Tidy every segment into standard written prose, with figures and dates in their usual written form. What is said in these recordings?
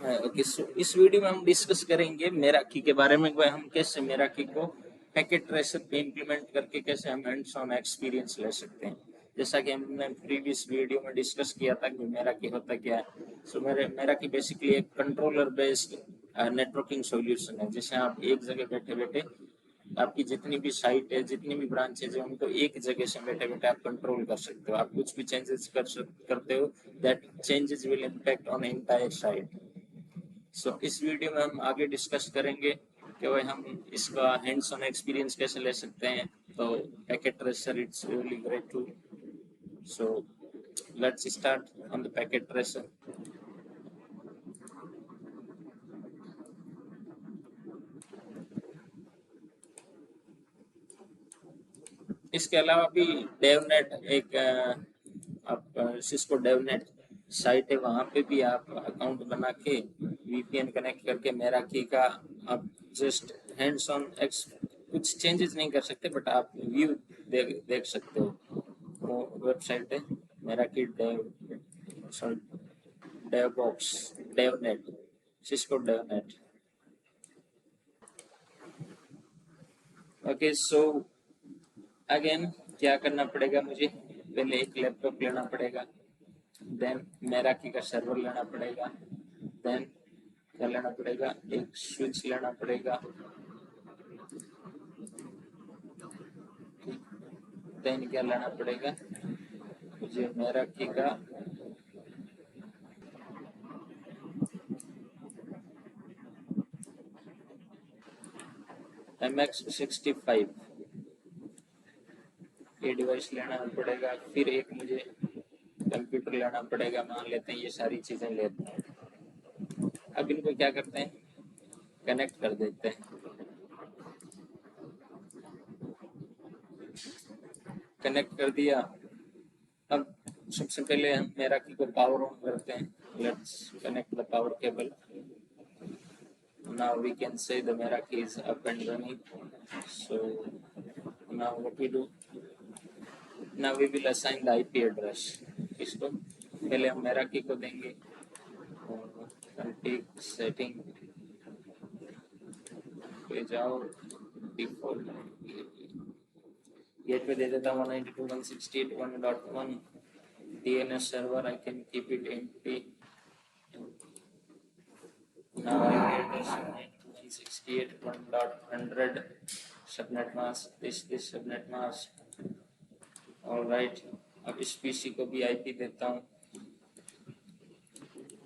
Okay, सो इस video में हम डिस्कस करेंगे मेराकी के बारे में। हम कैसे मेराकी को पैकेट ट्रेसर पे इम्प्लीमेंट करके कैसे हम हैंड्स ऑन एक्सपीरियंस ले सकते हैं। जैसा कि हमने प्रीवियस वीडियो में डिस्कस किया था कि मेराकी होता क्या है। सो मेराकी बेसिकली एक कंट्रोलर बेस्ड नेटवर्किंग सॉल्यूशन है, जिसे आप एक जगह बैठे बैठे आपकी जितनी भी साइट है, जितनी भी ब्रांचेज है, उनको एक जगह से बैठे बैठे आप कंट्रोल कर सकते हो। आप कुछ भी चेंजेस करते हो, that changes will impact on entire site. So इस वीडियो में हम आगे डिस्कस करेंगे कि भाई हम इसका हैंड्स ऑन एक्सपीरियंस कैसे ले सकते हैं। तो packet tracer it's really great tool. So let's start on the packet tracer. इसके अलावा भी डेवनेट एक आप सिस्को डेवनेट साइट है, वहाँ पे भी आप अकाउंट बना के वीपीएन कनेक्ट करके मेराकी का आप जस्ट हैंड्स ऑन कुछ चेंजेस नहीं कर सकते, बट आप व्यू देख सकते हो। वो वेबसाइट है Meraki DevBox DevNet, Cisco DevNet. Okay, so again क्या करना पड़ेगा मुझे, पहले एक लैपटॉप लेना पड़ेगा, देन मेराकी का सर्वर लेना पड़ेगा, देन क्या लेना पड़ेगा, एक स्विच लेना पड़ेगा, देन क्या लेना पड़ेगा मुझे, मेराकी का MX65 ये डिवाइस लेना पड़ेगा। फिर एक मुझे कंप्यूटर लेना पड़ेगा। मान लेते हैं ये सारी चीजें लेते हैं। अब इनको क्या करते हैं, कनेक्ट कर देते हैं। कनेक्ट कर दिया। अब सबसे पहले हम मेराकी को पावर ऑन करते हैं। Let's connect the power cable. Now we can say the Meraki is up and running. So now what we do, now we will assign the IP address। इसको पहले हम मेराकी को देंगे config setting पे जाओ, default gateway दे देता हूँ 192.168.1.1। DNS server I can keep it empty। Now IP address 192.168.1.100 subnet mask, this subnet mask। All right, अब इस पीसी को भी आईपी देता हूँ।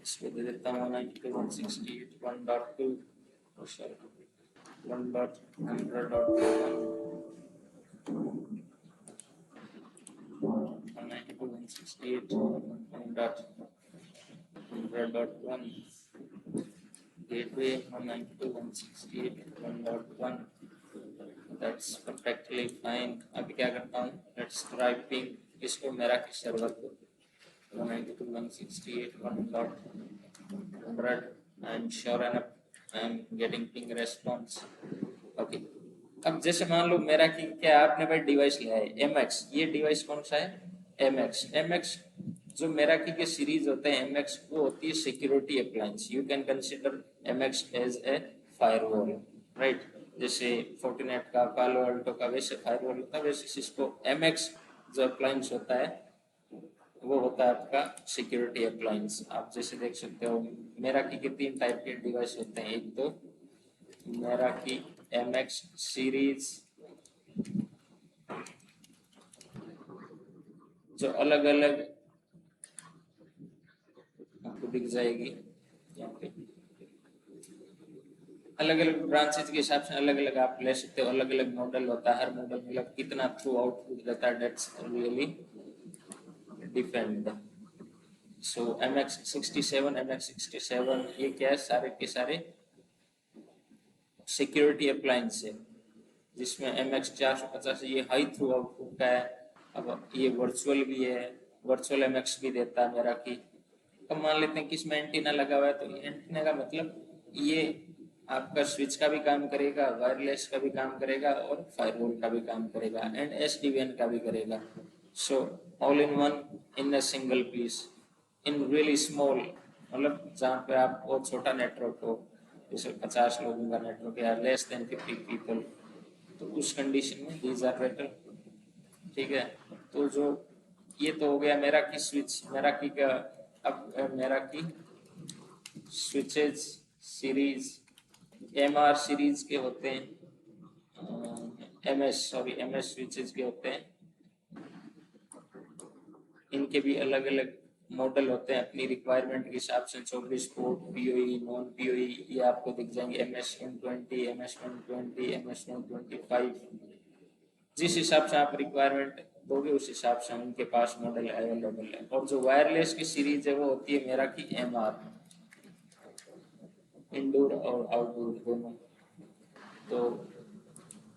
इसको दे देता हूँ 192.168.1.2 192.168.1.1 gateway 192.168.1.1। That's perfectly fine। अभी क्या करता हूँ, let's try ping इसको मेराकी सर्वर को 192.168.1.100। I'm sure enough I'm getting ping response। Okay, अब जैसे मान लो मेराकी क्या आपने भाई डिवाइस लिया है MX। ये डिवाइस कौन सा है, MX। जो मेराकी के सीरीज होते हैं MX, वो होती है security appliance. You can consider MX as a firewall, right. जैसे फोर्टिनेट का, पालो अल्टो का वैसे फायरवॉल होता है, वैसे सिस्को MX जो अप्लायंस होता है वो होता है आपका सिक्योरिटी अप्लायंस। आप जैसे देख सकते हो मेराकी के 3 टाइप के डिवाइस होते हैं। एक तो मेराकी MX सीरीज जो अलग अलग आपको दिख जाएगी यहाँ पे, अलग अलग ब्रांचेज के हिसाब से अलग अलग आप ले सकते हो। अलग अलग मॉडल होता है, हर मॉडल मतलब कितना थ्रू आउटपुट देता है, डेट्स रियली डिपेंड। सो MX67 ये क्या है, सारे के सारे सिक्योरिटी अप्लायंस है, जिसमें MX450 ये हाई थ्रू आउटपुट का है। अब ये वर्चुअल भी है, वर्चुअल MX भी देता है मेराकी। अब मान लेते हैं कि इसमें एंटीना लगा हुआ है, तो एंटीना का मतलब ये आपका स्विच का भी काम करेगा, वायरलेस का भी काम करेगा और फायरवॉल का भी काम करेगा एंड SDVN का भी करेगा। So all in one in a single piece in really small मतलब जहाँ पे आप बहुत छोटा नेटवर्क हो, जैसे 50 लोगों का नेटवर्क या लेस देन 50 पीपल, तो उस कंडीशन में दीज आर बेटर। ठीक है, तो जो ये तो हो गया मेरा की स्विच, मेरा की का। अब Meraki switches series M R series के होते हैं, एम एस स्विचेज के होते हैं। इनके भी अलग अलग मॉडल होते हैं अपनी रिक्वायरमेंट के हिसाब से, 24 पोर्ट, पीओई, नॉन पीओई, ये आपको दिख जाएंगे, M S 120, M S 120, M S 125। जिस हिसाब से आप रिक्वायरमेंट दोगे उस हिसाब से उनके पास मॉडल अवेलेबल है। और जो वायरलेस की सीरीज है वो होती है मेरा की एम आर, इंडोर और आउटडोर दोनों। तो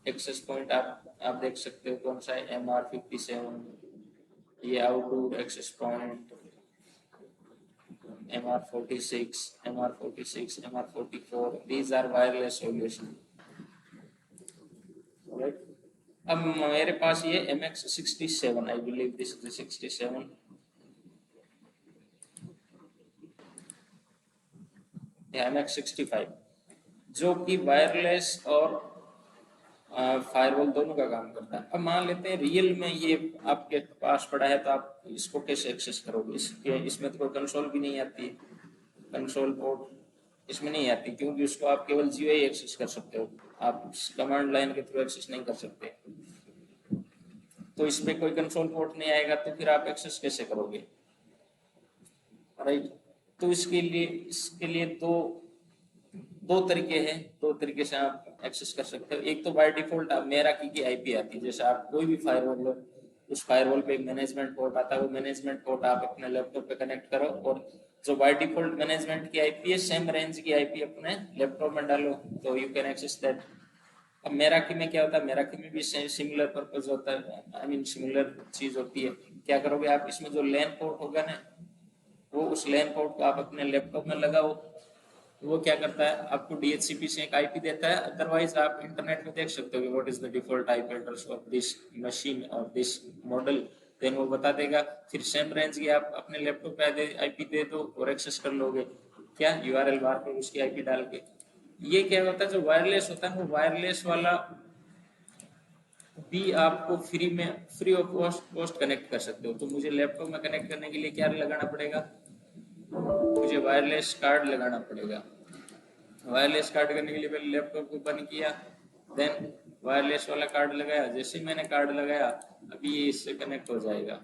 एक्सेस पॉइंट आप देख सकते हो कौन सा है, MR57, ये outdoor access point, MR46, MR46, MR44, these are wireless solution, right? अब मेरे पास ये MX67, I believe this is the 67, MX65, जो कि वायरलेस और फायरवॉल दोनों का काम करता है। अब मान लेते हैं रियल में ये आपके पास पड़ा है, तो आप इसको कैसे एक्सेस करोगे? इसमें तो कोई कंसोल भी नहीं आती, कंसोल पोर्ट इसमें नहीं आती, क्योंकि उसको आप केवल जीओ ही एक्सेस कर सकते हो, आप कमांड लाइन के थ्रू एक्सेस नहीं कर सकते। तो इसमें कोई कंसोल पोर्ट नहीं आएगा, तो फिर आप एक्सेस कैसे करोगे, राइट? तो इसके लिए दो तरीके हैं, दो तरीके से आप एक्सेस कर सकते हो। एक तो बाय डिफॉल्ट आप मेरा की आईपी आती है, जैसे आप कोई भी फायरवॉल लो, उस फायरवॉल पे एक मैनेजमेंट पोर्ट आता है, वो मैनेजमेंट पोर्ट आप अपने लैपटॉप पे कनेक्ट करो, और जो बाय डिफॉल्ट मैनेजमेंट की आईपी है सेम रेंज की आईपी अपने लैपटॉप में डालो, तो यू कैन एक्सेस दैट। अब मेरा की में क्या होता है, मेरा की में भी सिमिलर पर्पज होता है, आई मीन सिमिलर चीज होती है। क्या करोगे आप, इसमें जो लैन पोर्ट होगा ना, वो उस लैन पोर्ट को आप अपने लैपटॉप में लगाओ, वो क्या करता है, आपको डीएचसीपी से एक आईपी देता है। अदरवाइज आप इंटरनेट में देख सकते हो कि what is the default IP address of this machine और दिस मॉडल, देन वो बता देगा। फिर सेम रेंज की आप अपने लैपटॉप पे आईपी दे दो और एक्सेस कर लोगे, क्या यूआरएल बार पर उसकी आईपी डाल के। ये क्या होता है, जो वायरलेस होता है वो वायरलेस वाला भी आपको फ्री ऑफ कॉस्ट कनेक्ट कर सकते हो। तो मुझे लैपटॉप में कनेक्ट करने के लिए क्या लगाना पड़ेगा, मुझे वायरलेस कार्ड लगाना पड़ेगा। वायरलेस कार्ड करने के लिए पहले लैपटॉप को ओपन किया, देन वायरलेस वाला कार्ड लगाया। जैसे ही मैंने कार्ड लगाया, अभी ये इससे कनेक्ट हो जाएगा।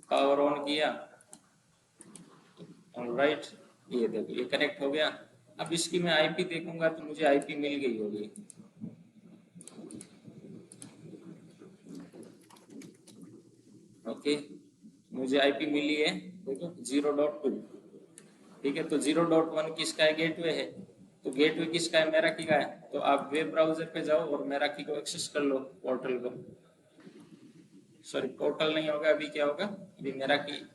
पावर ऑन किया, ऑलराइट, ये देखो ये कनेक्ट हो गया। अब इसकी मैं आईपी देखूंगा तो मुझे आईपी मिल गई होगी। ओके, मुझे आईपी मिली है, देखो 0.2। ठीक है, तो 0.1 किसका है, गेटवे है। तो गेटवे किसका है, मेरा की का है। तो आप वेब ब्राउजर पे जाओ और मेरा की को एक्सेस कर लो, पोर्टल को। सॉरी, पोर्टल नहीं होगा, अभी क्या होगा, अभी मेरा की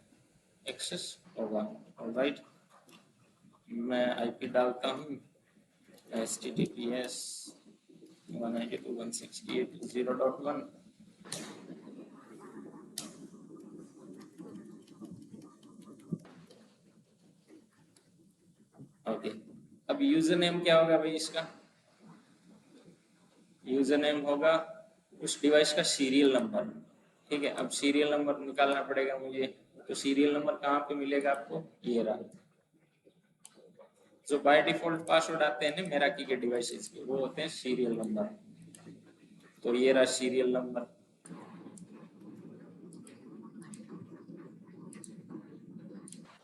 एक्सेस होगा। ऑलराइट, मैं आईपी डालता हूँ https 192.168.0.1। ओके, अब यूजर नेम क्या होगा भाई इसका, यूजर नेम होगा उस डिवाइस का सीरियल नंबर। ठीक है, अब सीरियल नंबर निकालना पड़ेगा मुझे। तो सीरियल नंबर कहाँ पे मिलेगा आपको, ये रहा। जो बाय डिफॉल्ट पासवर्ड आते हैं ना मेरा की के डिवाइसेस के, वो होते हैं सीरियल नंबर। तो ये रहा सीरियल नंबर।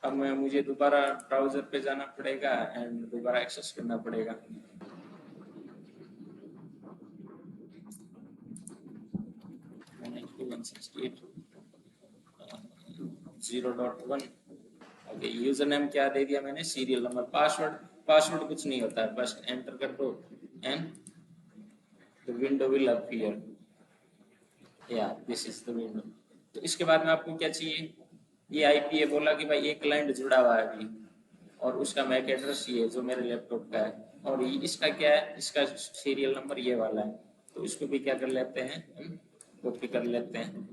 अब मुझे दोबारा ब्राउजर पे जाना पड़ेगा एंड दोबारा एक्सेस करना पड़ेगा। 0.1। ओके, यूजर नेम क्या दे दिया मैंने, सीरियल नंबर। पासवर्ड कुछ नहीं होता है, बस एंटर कर दो and the window will appear. या दिस इज द विंडो। तो इसके बाद में आपको क्या चाहिए, ये आईपी है, बोला कि भाई एक क्लाइंट जुड़ा हुआ है अभी, और उसका मैक एड्रेस ये है जो मेरे लैपटॉप का है, और इसका क्या है, इसका सीरियल नंबर ये वाला है। तो इसको भी क्या कर लेते हैं हम, कॉपी कर लेते हैं,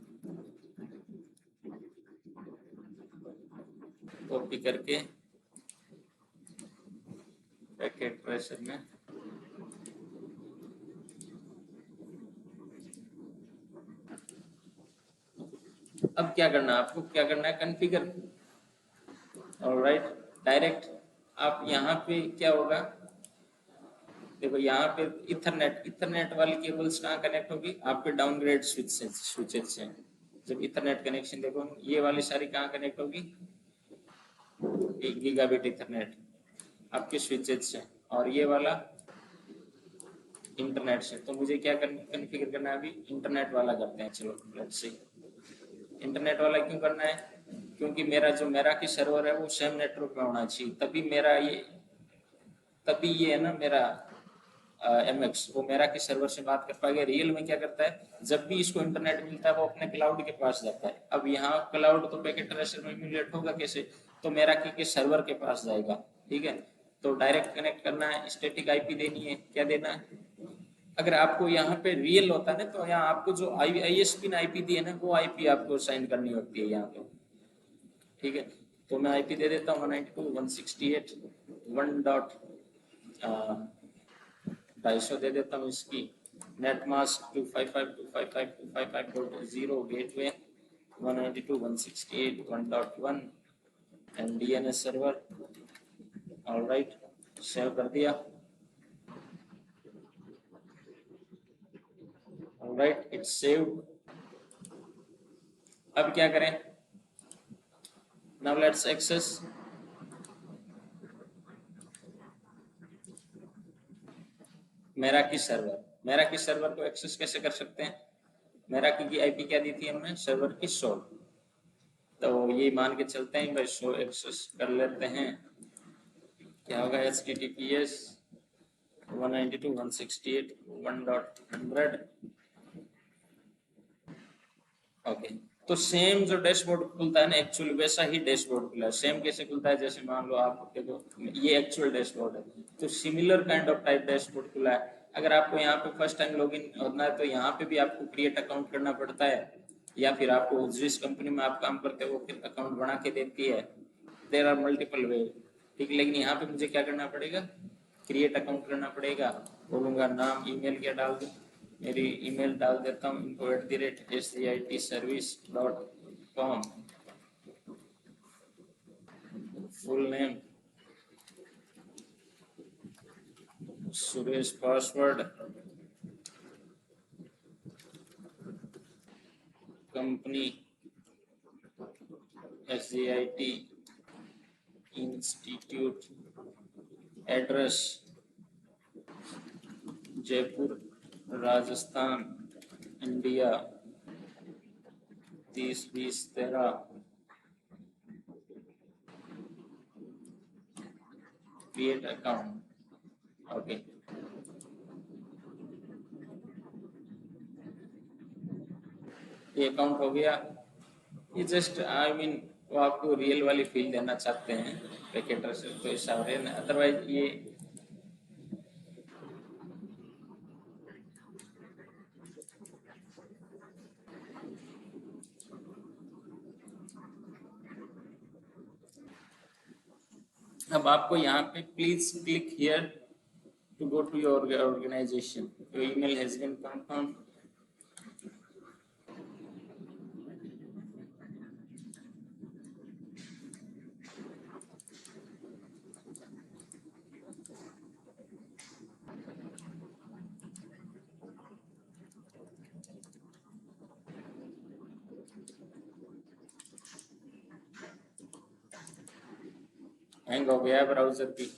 कॉपी करके पैकेट ट्रेसर में अब क्या करना है आपको, क्या करना है, कॉन्फ़िगर। ऑलराइट, डायरेक्ट आप यहाँ पे क्या होगा, देखो यहाँ पे इथरनेट वाली केबल्स कहाँ कनेक्ट होगी, आपके डाउनग्रेड स्विचेज से। जब इथरनेट कनेक्शन देखो, ये वाली सारी कहाँ कनेक्ट होगी, 1 गीगाबिट इथरनेट आपके स्विचेज से, और ये वाला इंटरनेट से। तो मुझे क्या कॉन्फ़िगर करना है, अभी इंटरनेट वाला करते हैं। चलो लेट्स सी, इंटरनेट वाला क्यों करना है, क्योंकि मेरा जो मेराकी सर्वर है वो सेम नेटवर्क पे होना चाहिए, तभी ये है ना मेरा एमएक्स वो मेराकी सर्वर से बात कर पाएगा। रियल में क्या करता है, जब भी इसको इंटरनेट मिलता है वो अपने क्लाउड के पास जाता है। अब यहाँ क्लाउड तो पैकेट ट्रेसर में इम्यूलेट होगा कैसे, तो मेराकी के सर्वर के पास जाएगा। ठीक है, तो डायरेक्ट कनेक्ट करना है, स्टैटिक आईपी देनी है, क्या देना है। अगर आपको यहाँ पे रियल होता है ना, तो यहाँ आपको जो आईएसपी ने आईपी दी है ना, वो आईपी आपको साइन करनी होती है यहाँ पे। ठीक है, तो मैं आईपी दे देता हूँ 192.168.1.250 दे देता हूँ इसकी। Net mask 255.255.255.0 gateway 192.168.1.1 and DNS server. Alright, save कर दिया। Alright, it's saved. अब क्या करें, now let's access Meraki server. Meraki server को एक्सेस कैसे कर सकते हैं, मेराकी की आईपी क्या दी थी हमने, सर्वर की 100। तो ये मान के चलते हैं भाई 100 एक्सेस कर लेते हैं। क्या होगा, https 192.168.1.100। ओके, तो सेम जो डैशबोर्ड खुलता है ना, एक्चुअली वैसा ही डैशबोर्ड खुला है। सेम कैसे खुलता है, जैसे मान लो आप देखो ये एक्चुअल डैशबोर्ड है, तो similar kind of type dashboard खुला है। अगर आपको यहाँ पे फर्स्ट टाइम लॉगिन होना है, तो यहाँ पे भी आपको क्रिएट अकाउंट करना पड़ता है, या फिर आपको जिस कंपनी में आप काम करते हो वो फिर अकाउंट बना के देती है। देयर आर मल्टीपल वे। ठीक है, लेकिन यहाँ पे मुझे क्या करना पड़ेगा, क्रिएट अकाउंट करना पड़ेगा। बोलूंगा नाम, ईमेल क्या डाल दूँ, मेरी ईमेल डाल देता हूँ info@scitservice.com। Full name Suresh, password company SGIT institute, address Jaipur Rajasthan India 30-20-13। Create account. Okay, ये अकाउंट हो गया। ये जस्ट आई मीन वो आपको रियल वाली फील देना चाहते हैं पैकेटर से, तो ऐसा हो रहा है, अदरवाइज ये अब आपको यहाँ पे please click here to go to your organisation, your email has been confirm. Hang हो गया ब्राउजर भी।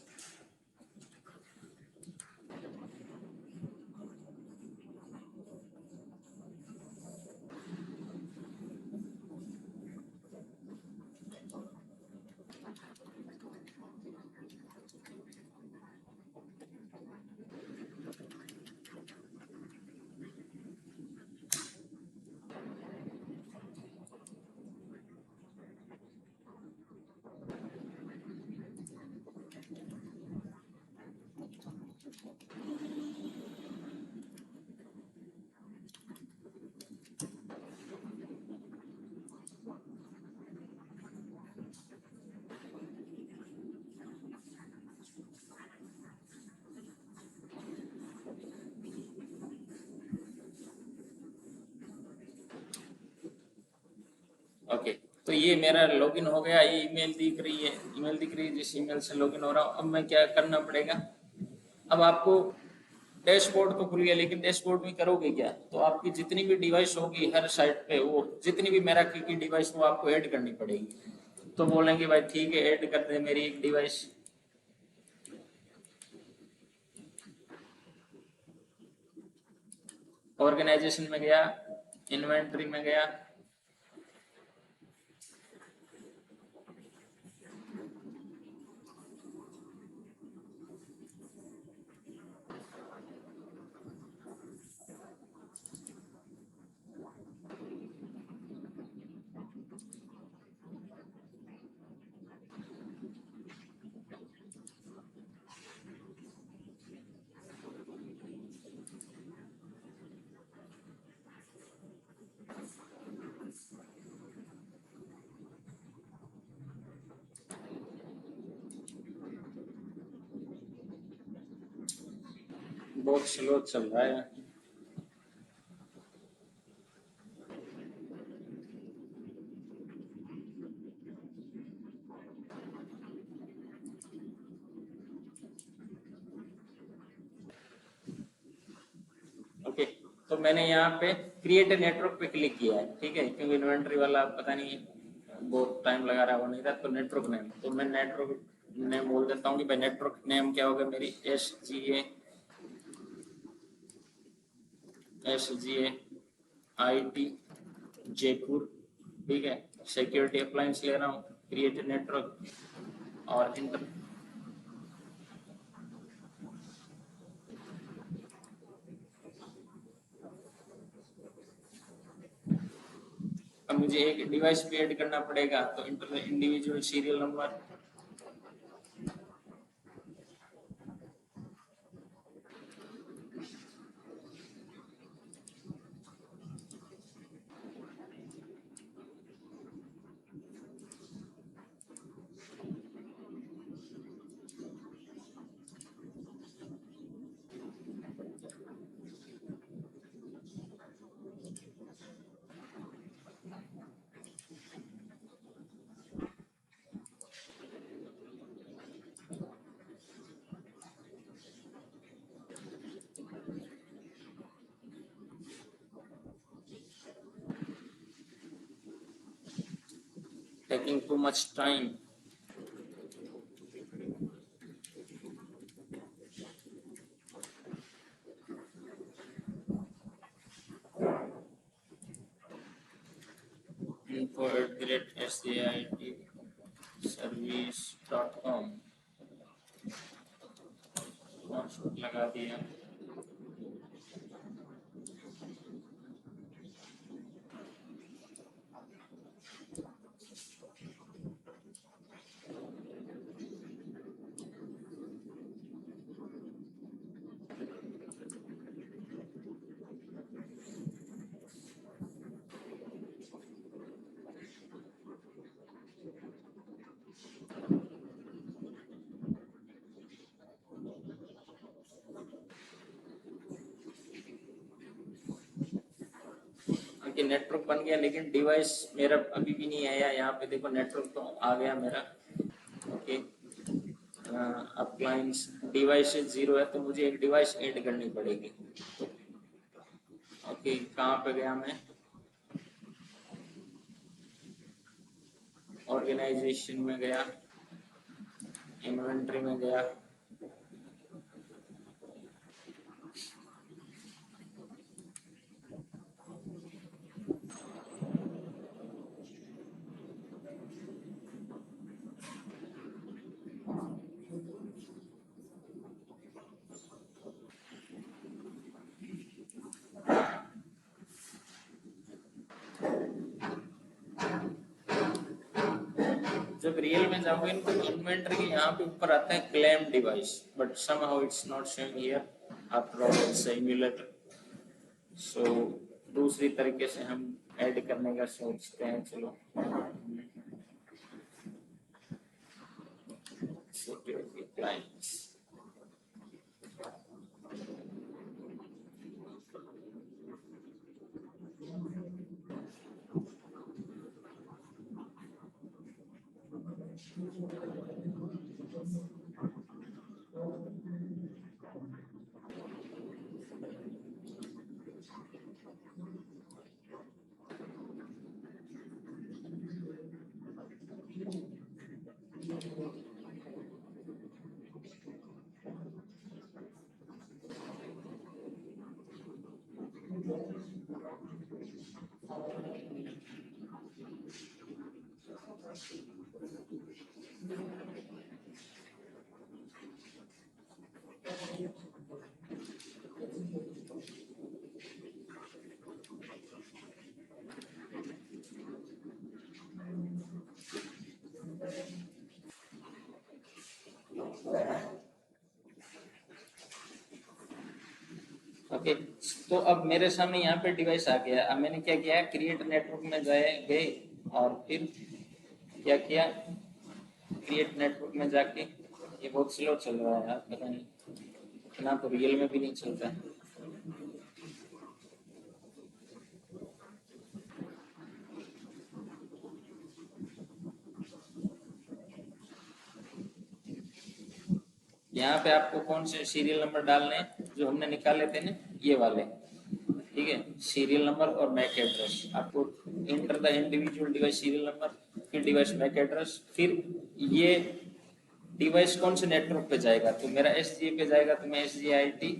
ओके, तो ये मेरा लॉगिन हो गया, ये ईमेल दिख रही है, जिस ईमेल से लॉगिन हो रहा हूँ। अब मैं क्या करना पड़ेगा, अब आपको डैशबोर्ड तो खुल गया, लेकिन डैशबोर्ड में करोगे क्या, तो आपकी जितनी भी डिवाइस होगी हर साइट पे, वो जितनी भी मेराकी की डिवाइस वो आपको ऐड करनी पड़ेगी। तो बोलेंगे भाई ठीक है ऐड कर दे मेरी एक डिवाइस। ऑर्गेनाइजेशन में गया, इन्वेंट्री में गया, बहुत स्लो चल रहा है। ओके, तो मैंने यहाँ पे क्रिएट नेटवर्क पे क्लिक किया है, ठीक है, क्योंकि इन्वेंट्री वाला पता नहीं बहुत टाइम लगा रहा, वो नहीं था, तो नेटवर्क नेम, तो मैं नेटवर्क नेम बोल देता हूँ कि भाई नेटवर्क नेम क्या होगा मेरी, SGA IT जयपुर, ठीक है, सिक्योरिटी अप्लायंस ले रहा हूँ, क्रिएट नेटवर्क और इंटर। अब मुझे एक डिवाइस भी ऐड करना पड़ेगा, तो inter individual serial number, taking too much time. info@sjaitservice.com लगा दिया। कि नेटवर्क बन गया, लेकिन डिवाइस मेरा अभी भी नहीं आया। यहाँ पे देखो नेटवर्क तो आ गया मेरा। ओके, अप्लायंस डिवाइस 0 है, तो मुझे एक डिवाइस ऐड करनी पड़ेगी। ओके, कहाँ पे गया मैं, ऑर्गेनाइजेशन में गया, इन्वेंट्री में गया, जब रियल में जाओगे तो इन्वेंटरी के यहाँ पे ऊपर आता है claim device, but somehow it's not showing here after all it's simulator। सो दूसरी तरीके से हम ऐड करने का सोचते हैं। चलो, सिक्योरिटी क्लाइंट्स, ओके, तो अब मेरे सामने यहाँ पे डिवाइस आ गया। अब मैंने क्या किया, क्रिएट नेटवर्क में गए और फिर क्या किया, क्रिएट नेटवर्क में जाके, ये बहुत स्लो चल रहा है यार, पता नहीं इतना तो रियल में भी नहीं चलता है। यहाँ पे आपको कौन से सीरियल नंबर डालने हैं, जो हमने निकाले थे ना, ये वाले, ठीक है, सीरियल नंबर और मैक एड्रेस। आपको enter the individual device serial number, फिर डिवाइस मैक एड्रेस, फिर ये डिवाइस कौन से नेटवर्क पे जाएगा। तो मेरा SGA पे जाएगा, तो मैं SGIT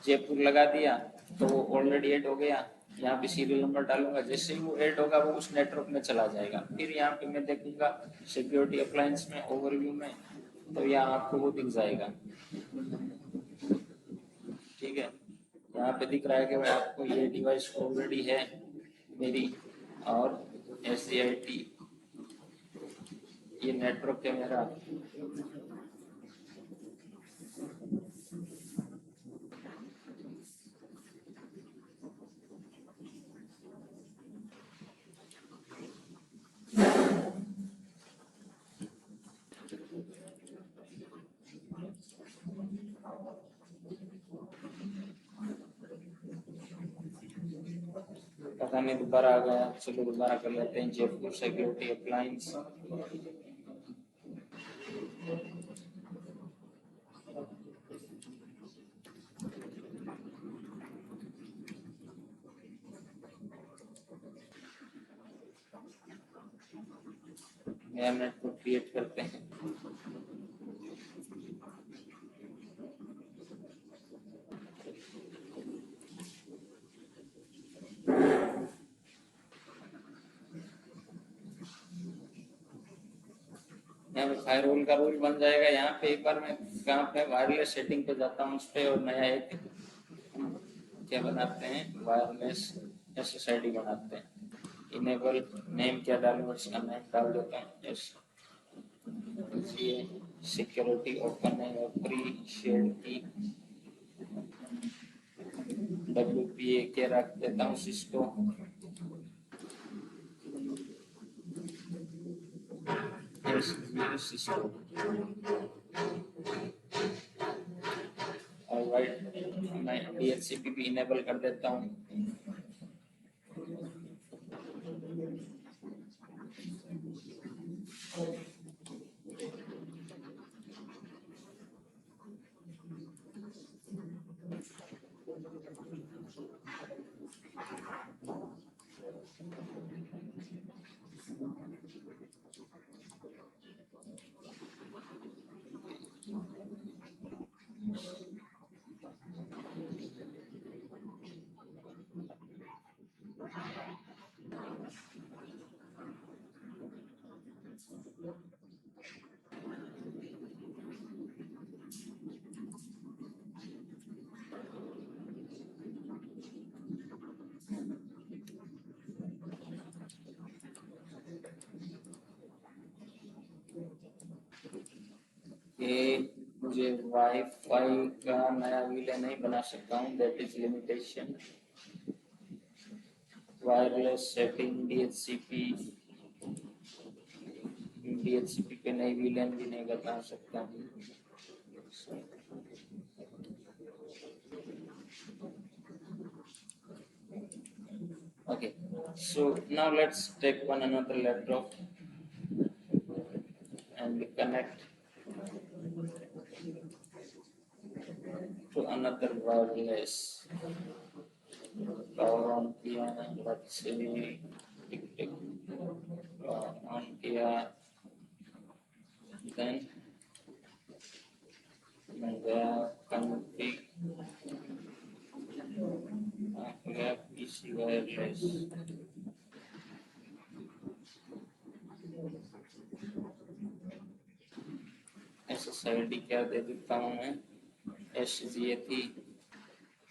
जयपुर लगा दिया, तो वो ऑलरेडी ऐड हो गया। यहाँ पे सीरियल नंबर डालूंगा, जैसे ही वो ऐड होगा वो उस नेटवर्क में चला जाएगा। फिर यहाँ पे मैं देखूंगा सिक्योरिटी अप्लायंस में, ओवरव्यू में, तो यहाँ आपको वो दिख जाएगा, ठीक है। यहाँ पे दिख रहा है कि भाई आपको ये डिवाइस ऑलरेडी है मेरी, और SGIT ये नेटवर्क है मेरा। पता नहीं दोबारा आ गया, चलो दोबारा कर लेते हैं, जयपुर सिक्योरिटी अप्लायंस। नया नेटवर्क क्रिएट करते हैं। यहाँ पे फायरवॉल का रूल बन जाएगा। यहाँ पे एक बार मैं कहाँ पे वायरलेस सेटिंग पे जाता हूँ, उस पर, और नया एक क्या बनाते हैं, वायरलेस SSID बनाते हैं। इनेबल नेम क्या डालूंगा, इसका नेम डाल देता हूँ यस। ये सिक्योरिटी ओपन है और प्री शेयर की WPA के रख देता हूँ सिस्को। यस सिस्को, ऑलराइट, मैं DHCP भी इनेबल कर देता हूँ। कि मुझे वाईफाई का नया विले नहीं बना सकता हूँ, that is limitation. Wireless setting DHCP पे नई विलेन भी नहीं बता सकता हूँ। Okay, so now let's take one another laptop and connect to another wireless. Power on किया, let's say tick tick on किया, then मैं गया config, गया PC wireless, SSID क्या दे देता हूँ मैं, SGA थी,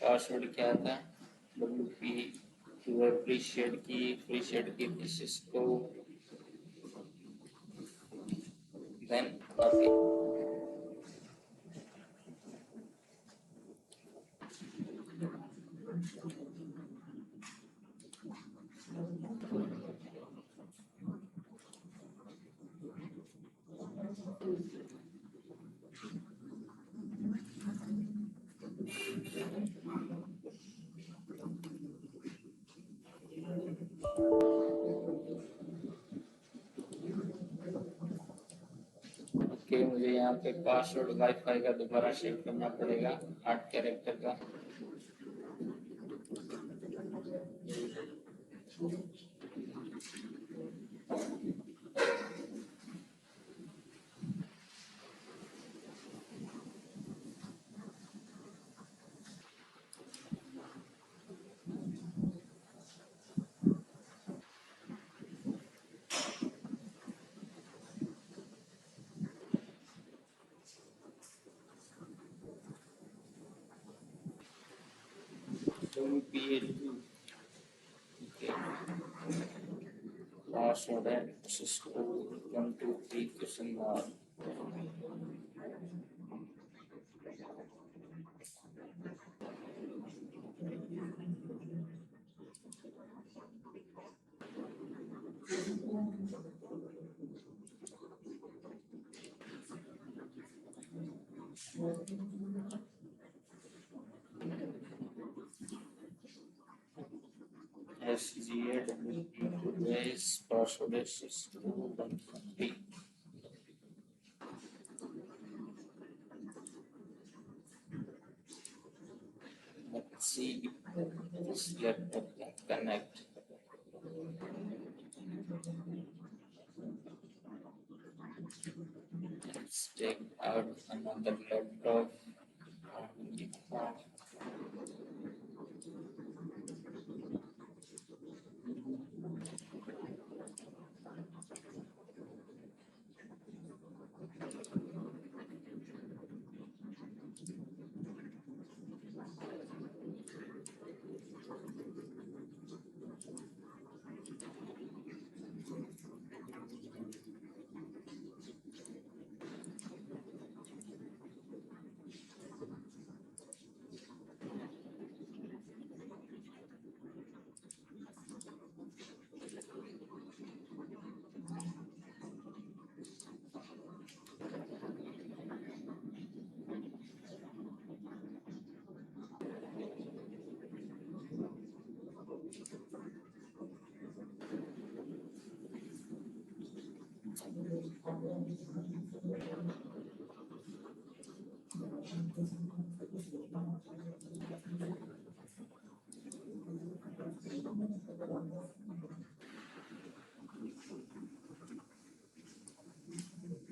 पासवर्ड क्या था, WP appreciate की थी Cisco, then copy. ओके, मुझे यहाँ पे पासवर्ड वाईफाई का दोबारा सेव करना पड़ेगा 8 कैरेक्टर का। Password है Cisco 1 2 3 question mark. SGA WP password है Cisco 1 2 3. Let's see if this laptop can connect. Let's take out another laptop.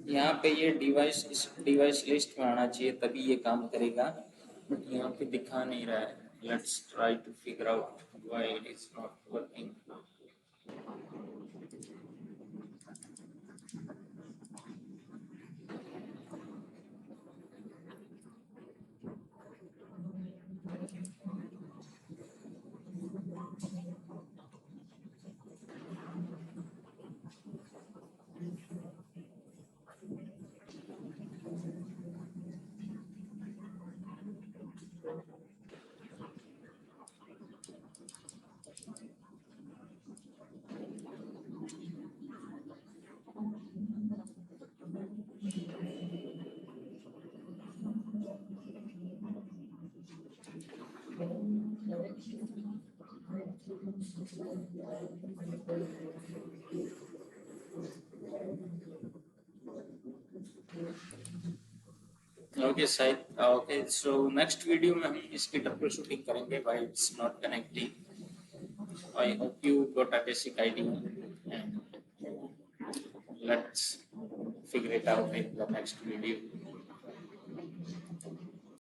यहाँ पे ये डिवाइस इस डिवाइस लिस्ट में आना चाहिए तभी ये काम करेगा, बट यहाँ पे दिखा नहीं रहा है। Let's try to figure out why it is not working. Okay शायद ओके, सो नेक्स्ट वीडियो में हम इसकी ट्रबल शूटिंग करेंगे why it's not connecting. I hope you got a basic idea and let's figure it out in the next video.